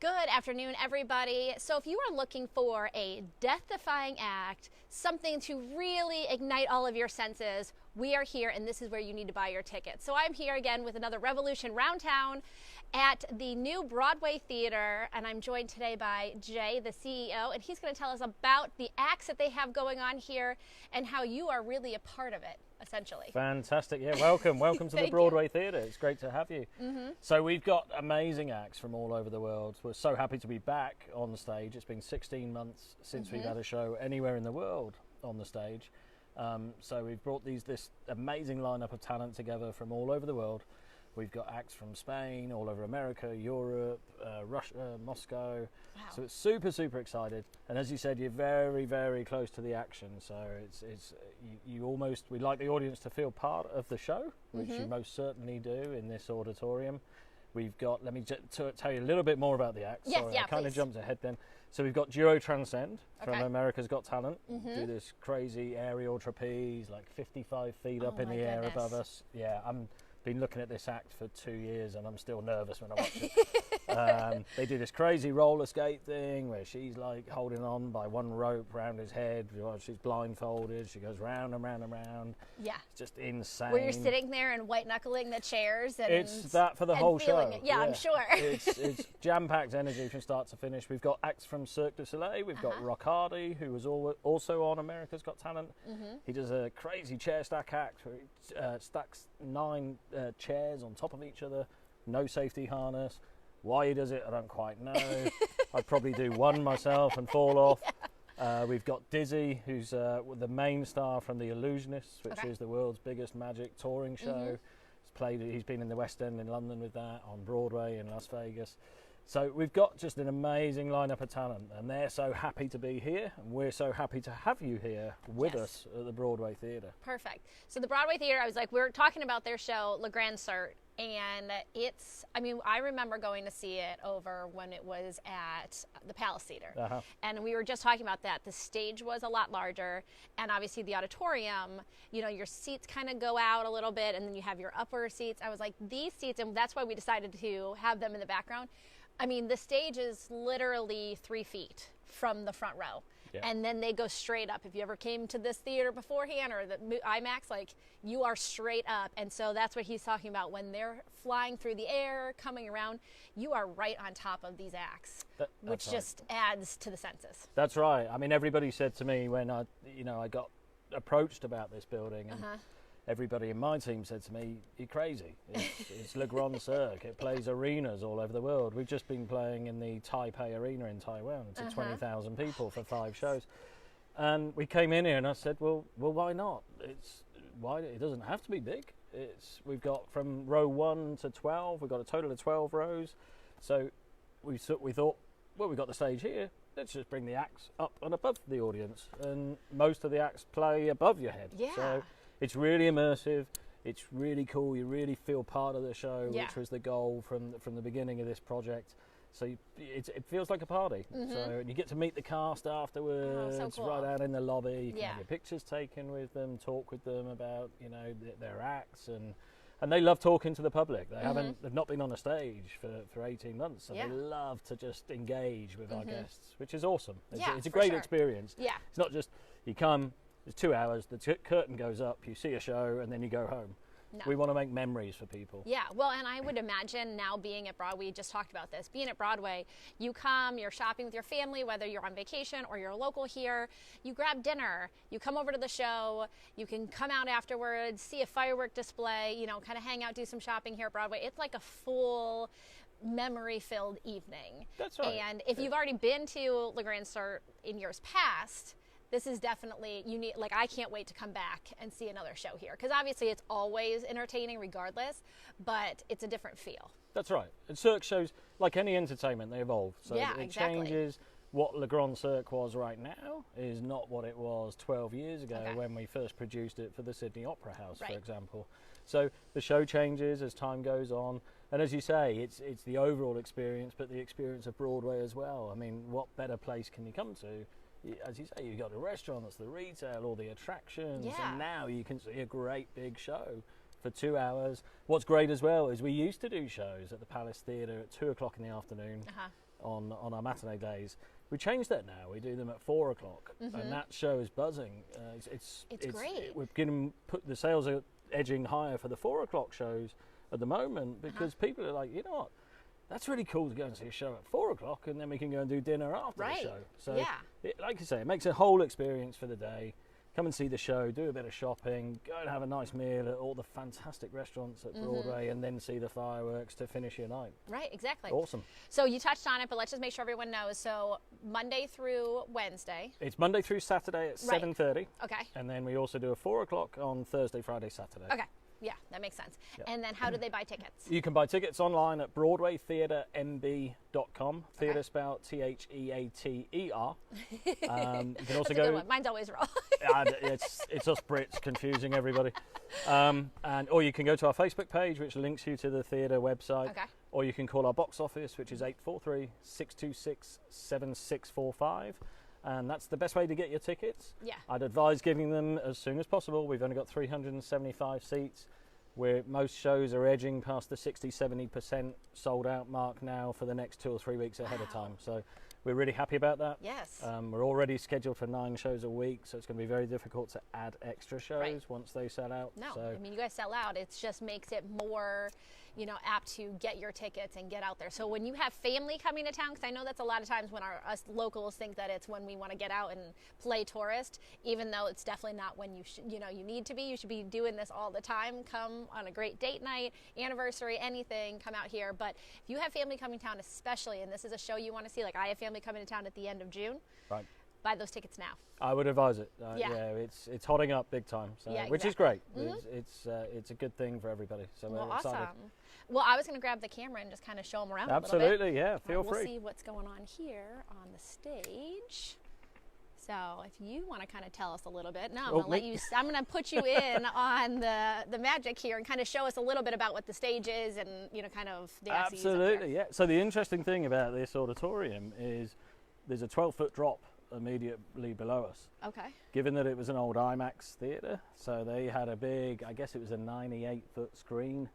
Good afternoon, everybody. So if you are looking for a death-defying act, something to really ignite all of your senses, we are here, and this is where you need to buy your tickets. So I'm here again with another Revolution Round Town at the new Broadway Theater, and I'm joined today by Jay, the CEO, and he's going to tell us about the acts that they have going on here and how you are really a part of it, essentially. Fantastic. Yeah, welcome to the Broadway Theater. It's great to have you. So we've got amazing acts from all over the world. We're so happy to be back on the stage. It's been 16 months since we've had a show anywhere in the world on the stage. So we've brought this amazing lineup of talent together from all over the world. We've got acts from Spain, all over America, Europe, Russia, Moscow. Wow. So it's super excited. And as you said, you're very close to the action. So we like the audience to feel part of the show, which you most certainly do in this auditorium. We've got, let me tell you a little bit more about the acts. Yes, Sorry, yeah, I kind of please. jumped ahead then. So we've got Duo Transcend from Okay. America's Got Talent. Do this crazy aerial trapeze, like 55 feet up in my the air goodness. above us. Yeah, been looking at this act for 2 years and I'm still nervous when I watch it. They do this crazy roller skate thing where she's like holding on by one rope around his head while she's blindfolded. She goes round and round and round. Yeah. It's just insane. Where you're sitting there and white-knuckling the chairs. And It's that for the whole show. feeling it. Yeah, I'm sure. It's jam-packed energy from start to finish. We've got acts from Cirque du Soleil. We've got Rock Hardy, who was also on America's Got Talent. He does a crazy chair stack act where he stacks 9 chairs on top of each other, no safety harness. Why he does it, I don't quite know. I'd probably do one myself and fall off. We've got Dizzy, who's the main star from The Illusionists, which is the world's biggest magic touring show. He's been in the West End in London with that, on Broadway in Las Vegas. So we've got just an amazing lineup of talent, and they're so happy to be here, and we're so happy to have you here with us at the Broadway Theater. Perfect. So the Broadway Theater, we were talking about their show, Le Grand Cirque, and I remember going to see it over when it was at the Palace Theater. And we were just talking about that. The stage was a lot larger, and obviously the auditorium, your seats kind of go out a little bit, and then you have your upper seats. I was like, these seats, and that's why we decided to have them in the background. I mean, the stage is literally 3 feet from the front row. Yeah. And then they go straight up. If you ever came to this theater beforehand or the IMAX, you are straight up. And so that's what he's talking about. When they're flying through the air, coming around, you are right on top of these acts, which just adds to the senses. That's right. I mean, everybody said to me when I got approached about this building, and everybody in my team said to me, "You're crazy. It's Le Grand Cirque. It plays arenas all over the world. We've just been playing in the Taipei Arena in Taiwan to 20,000 people for 5 shows." And we came in here and I said, well, why not? It doesn't have to be big. We've got from row 1 to 12, we've got a total of 12 rows. So we thought, well, we've got the stage here. Let's just bring the acts up and above the audience. And most of the acts play above your head. Yeah. So it's really immersive. It's really cool. You really feel part of the show, which was the goal from the beginning of this project. So it feels like a party. So you get to meet the cast afterwards, so cool. right out in the lobby. You can Yeah. have your pictures taken with them, talk with them about their acts, and they love talking to the public. They've not been on a stage for 18 months, so they love to just engage with our guests, which is awesome. It's a great experience. Yeah. It's not just you come. It's 2 hours, the curtain goes up, you see a show, and then you go home. No. We want to make memories for people. Yeah, well, and I would imagine now being at Broadway, we just talked about this, being at Broadway, you come, you're shopping with your family, whether you're on vacation or you're local here, you grab dinner, you come over to the show, you can come out afterwards, see a firework display, kind of hang out, do some shopping here at Broadway. It's like a full memory-filled evening. That's right. And if you've already been to Le Grand Cirque in years past, this is definitely unique. I can't wait to come back and see another show here, because obviously it's always entertaining regardless, but it's a different feel. That's right. And Cirque shows, like any entertainment, they evolve. So it changes. What Le Grand Cirque was right now is not what it was 12 years ago when we first produced it for the Sydney Opera House, for example. So the show changes as time goes on. And as you say, it's the overall experience, but the experience of Broadway as well. I mean, what better place can you come to? As you say, you've got the restaurants, the retail, all the attractions, and now you can see a great big show for 2 hours. What's great as well is we used to do shows at the Palace Theatre at 2 o'clock in the afternoon on our matinee days. We changed that now. We do them at 4 o'clock, and that show is buzzing. It's great. We're getting the sales are edging higher for the 4 o'clock shows at the moment because people are like, you know what, that's really cool to go and see a show at 4 o'clock, and then we can go and do dinner after the show. So, like you say, it makes a whole experience for the day. Come and see the show, do a bit of shopping, go and have a nice meal at all the fantastic restaurants at Broadway, and then see the fireworks to finish your night. Right, exactly. Awesome. So you touched on it, but let's just make sure everyone knows. So Monday through Wednesday. It's Monday through Saturday at 7:30. Okay. And then we also do a 4 o'clock on Thursday, Friday, Saturday. Okay. Yeah, that makes sense. Yep. And then how do they buy tickets? You can buy tickets online at BroadwayTheaterMB.com. Theatre spelled Theater. You can also go. Good one. Mine's always wrong. It's us Brits confusing everybody. Or you can go to our Facebook page, which links you to the theatre website. Okay. Or you can call our box office, which is 843-626-7645. And that's the best way to get your tickets. Yeah. I'd advise getting them as soon as possible. We've only got 375 seats, where most shows are edging past the 60-70% sold out mark now for the next 2 or 3 weeks ahead of time. So we're really happy about that. Yes. We're already scheduled for 9 shows a week, so it's going to be very difficult to add extra shows once they sell out. No, so. I mean, you guys sell out. It just makes it more, apt to get your tickets and get out there. So when you have family coming to town, because I know that's a lot of times when us locals think that it's when we want to get out and play tourist, even though it's definitely not when you need to be. You should be doing this all the time. Come on a great date night, anniversary, anything, come out here. But if you have family coming to town, especially, and this is a show you want to see, like I have family coming to town at the end of June. Right. Buy those tickets now. I would advise it. It's hotting up big time, so, which is great. It's a good thing for everybody. So we're excited. Awesome. Well, I was going to grab the camera and just kind of show them around Absolutely, a little bit. yeah. Feel free. We'll see what's going on here on the stage. So if you want to kind of tell us a little bit, I'm going to put you in on the magic here and kind of show us a little bit about what the stage is and kind of the Absolutely, yeah. So the interesting thing about this auditorium is there's a 12-foot drop immediately below us. Okay. Given that it was an old IMAX theatre, so they had a big, I guess it was a 98-foot screen.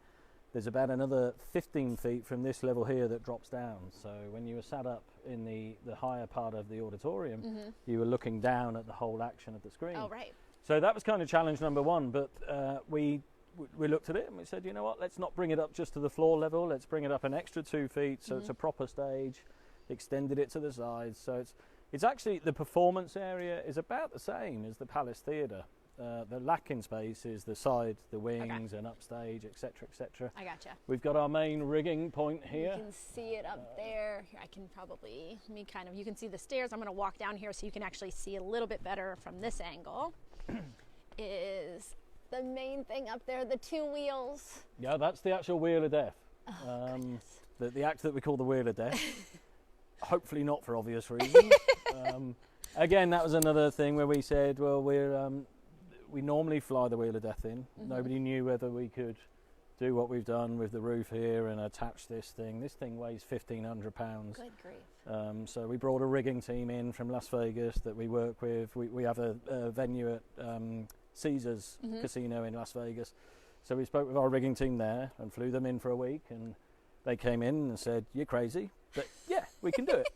There's about another 15 feet from this level here that drops down. So when you were sat up in the higher part of the auditorium, you were looking down at the whole action of the screen. Oh, right. So that was kind of challenge number one, but we looked at it and we said, you know what, let's not bring it up just to the floor level, let's bring it up an extra 2 feet so it's a proper stage, extended it to the sides. So it's actually, the performance area is about the same as the Palace Theatre. The lacking space is the side, the wings, and upstage, etc., etc. I gotcha. We've got our main rigging point here. You can see it up there. Here, I can probably, you can see the stairs. I'm going to walk down here so you can actually see a little bit better from this angle. Is the main thing up there, the 2 wheels. Yeah, that's the actual Wheel of Death. Oh, the act that we call the Wheel of Death. Hopefully not for obvious reasons. Again, that was another thing where we said, well, we normally fly the Wheel of Death in. Nobody knew whether we could do what we've done with the roof here and attach this thing. This thing weighs 1,500 pounds. Good grief. So we brought a rigging team in from Las Vegas that we work with. We have a venue at Caesars Casino in Las Vegas. So we spoke with our rigging team there and flew them in for a week, and they came in and said, you're crazy, but yeah, we can do it.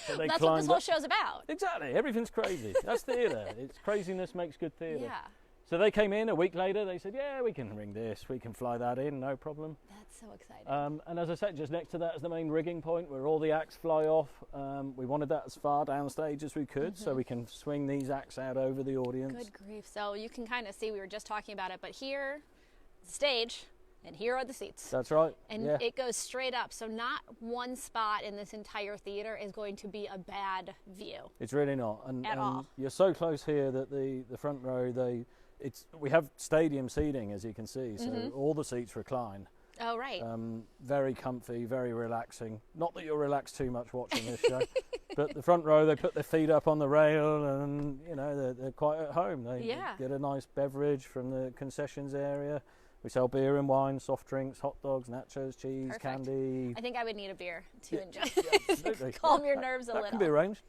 So that's what this whole show's about. Exactly. Everything's crazy. That's theatre. It's craziness makes good theatre. Yeah. So they came in a week later. They said, yeah, we can ring this. We can fly that in. No problem. That's so exciting. And as I said, just next to that is the main rigging point where all the acts fly off. We wanted that as far downstage as we could so we can swing these acts out over the audience. Good grief. So you can kind of see, we were just talking about it, but here, the stage, and here are the seats. That's right. And it goes straight up. So not one spot in this entire theater is going to be a bad view. It's really not. At all. You're so close here that the front row, we have stadium seating, as you can see. So all the seats recline. Oh, right. Very comfy, very relaxing. Not that you'll relax too much watching this show. But the front row, they put their feet up on the rail and, they're quite at home. They get a nice beverage from the concessions area. We sell beer and wine, soft drinks, hot dogs, nachos, cheese, candy. I think I would need a beer to enjoy. Absolutely. Calm your nerves a little. That can be arranged.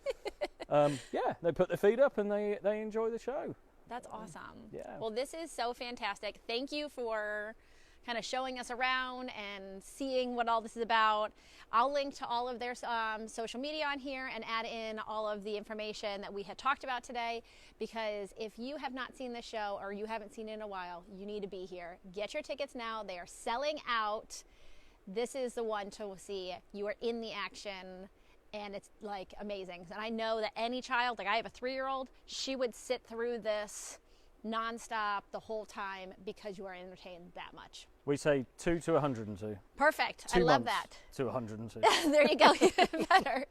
They put their feet up and they enjoy the show. That's awesome. Yeah. Well, this is so fantastic. Thank you for kind of showing us around and seeing what all this is about. I'll link to all of their social media on here and add in all of the information that we had talked about today, because if you have not seen the show or you haven't seen it in a while, you need to be here. Get your tickets now. They are selling out. This is the one to see. You are in the action, and it's like amazing. And I know that any child, like I have a 3-year-old, she would sit through this nonstop the whole time because you are entertained that much. We say 2 to 102. Perfect. I love that. To 102. There you go. Even better.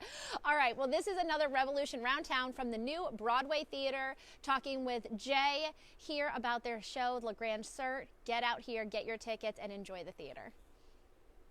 All right. Well, this is another Revolution Round Town from the new Broadway Theater, talking with Jay here about their show, Le Grand Cirque. Get out here, get your tickets, and enjoy the theater.